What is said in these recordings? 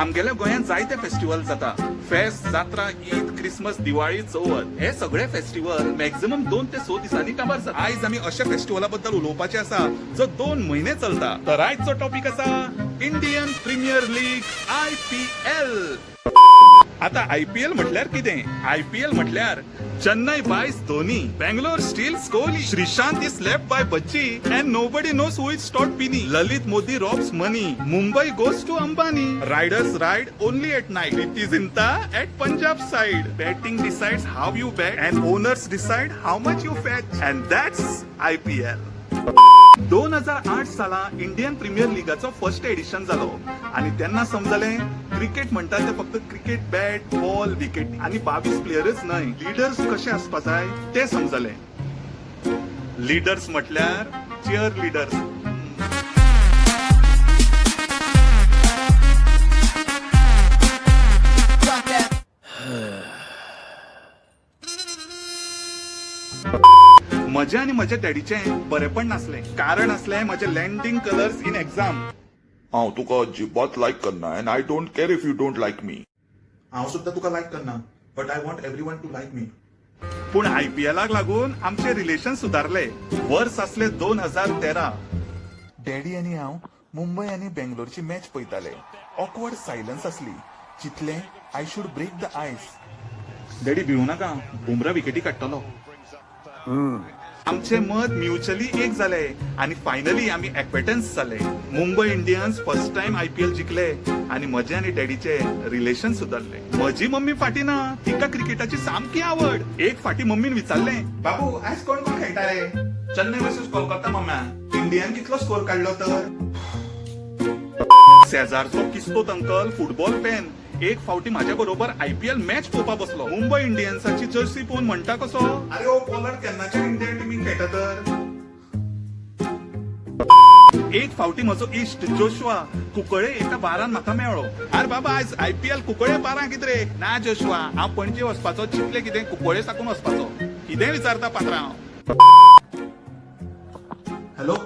आमगेल्या गोंयांत जायते फेस्टिवल जाता. फेस्ट, जात्रा, ईद, क्रिसमस, दिवाळी, चवथ हे सगळे फेस्टिवल मॅक्झिमम 2 ते 6 दिसांनी काबार जाता. आयज आमी अशा फेस्टिवला बद्दल उलोवपाचे आसा जो 2 महिने चलता. तर आयचो टॉपिक आसा इंडियन प्रीमियर लीग IPL. आता IPL म्हटल्यार कितें? IPL म्हटल्यार Chennai buys Dhoni, Bangalore steals Kohli, Sreesanth is left by बच्ची and nobody knows who is Todd Pinney. Lalit Modi robs money. Mumbai goes to Ambani. Riders ride only at night. Preeti Zinta at Punjab side. Betting decides how you bet and owners decide how much you fetch. And that's IPL. 2008 साला Indian premier लीगाचो first edition जालो आणि त्यांना समजले cricket म्हणटा ते फक्त cricket bat, ball, wicket आणि 22 प्लेयरच न्हय, लीडर्स कशे आसपा जाय ते समजले. लीडर्स म्हटल्यार चियर लीडर्स. म्हजे आनी म्हज्या डॅडीचे बरेपण नासले. कारण असले म्हजे लँडिंग कलर्स इन एग्जाम. हांव तुका अजिबात लायक करना and I don't care if you don't like me. हांव सुद्दां तुका लायक करना but I want everyone to like me. पूण IPLाक लागून आमचे रिलेशन सुदारले. वर्स आसले 2013. डॅडी आनी हांव मुंबय आनी बेंगलोरची मॅच पळयताले. ऑकवर्ड सायलन्स असली. चितले I should break the ice. Daddy भिवू नाका, बुमरा विकेटी काडटलो. आमचे मत म्युच्युअली एक जाले आणि फायनली आम्ही एक्वेटन्स जाले. Mumbai Indians first time IPL जिंकले आणि म्हजे आणि डॅडीचे रिलेशन सुदारले. म्हजी मम्मी फाटी ना, तिका क्रिकेटाची सामकी आवड. एक फाटी मम्मीन विचारले, बाबू आज कोण कोण खेळटा रे? चेन्नई वर्सेस कोलकाता मम्मा. इंडियान कितलो स्कोर काढलो तर? शेजारचो किस्तोत अंकल फुटबॉल फॅन एक फावटी माझ्या बरोबर IPL मॅच पळोवपा बसलो. मुंबई इंडियन्साची जर्सी पळोवन म्हणटा कसो, अरे ओ पोलर केन्नाच्या इंडियन टीमीक खेळटा तर? एक फावटी म्हजो इश्ट जोशुआ कुंकळे एका बारान म्हाका मेळ्ळो. अरे बाबा आज IPL कुंकळे 12 कितें रे? ना जोशुआ, हांव पणजे वचपाचो, चितले कितें कुंकळे साकून वचपाचो. कितें विचारता पात्रांव? हॅलो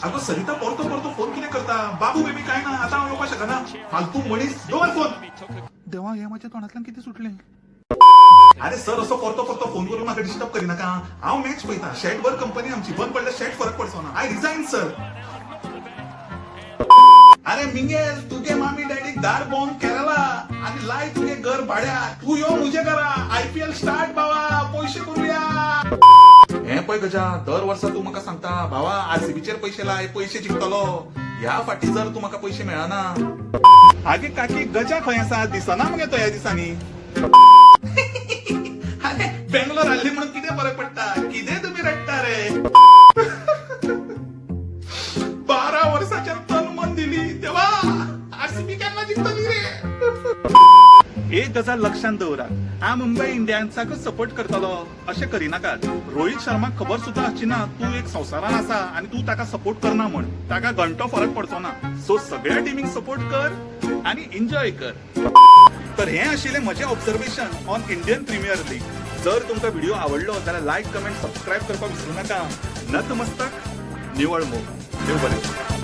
अगो सरिता परतो परतो फोन कितें करता? बाबू बेबी काय ना, आता हांव येवपाक शकना. फालतू मनीस, दवर फोन. देवा हे माझ्या तोंडांतल्यान कितें सुटलें? अरे सर असो परतो परतो फोन करून म्हाका डिस्टर्ब करिनाका. हांव मॅच पळयता. शेट वर कंपनी आमची बंद पडल्यार शेट फरक पडचो ना. I resign sir. अरे मिंगेल तुगे मामी डॅडीक दार बॉम्ब केरला आणि लाय तुगे घर भाड्या. तू यो मुझे घरा. IPL स्टार्ट बाबा, पैसे करूया. हे पळय गजा, दर वर्सा तू म्हाका सांगता भावा RCBचेर पैसे लाय, पैसे जिंकतलो. ह्या फाटी जर तू म्हाका पैसे मेळना. आगे काकी गजा खंय आसा? दिसना मगे तो ह्या दिसांनी. अरे बेंगलोर हारली म्हणून कितें फरक पडटा? कितें तुम्ही रडटा रे? 12 वर्साच्या तन मन दिली तेव्हा RCB केन्ना जिंकतली रे? एक गजाल लक्षात दवरा, हांव मुंबई इंडियन्साक सपोर्ट करतलो अशें करिनाकात. रोहित शर्माक खबर सुद्दां आसची ना तू एक संवसारान आसा आणि तू ताका सपोर्ट करना म्हण. ताका घंटो फरक पडचो ना. सो सगळ्या टिमीक सपोर्ट कर आणि एन्जॉय कर. तर हे आशिल्लें म्हजें observation on Indian Premier League. जर तुमकां व्हिडिओ आवडलो जाल्यार लायक, कमेंट, सबस्क्राईब करपाक विसरू नाका. नतमस्तक, निवळ मोग. देव बरें.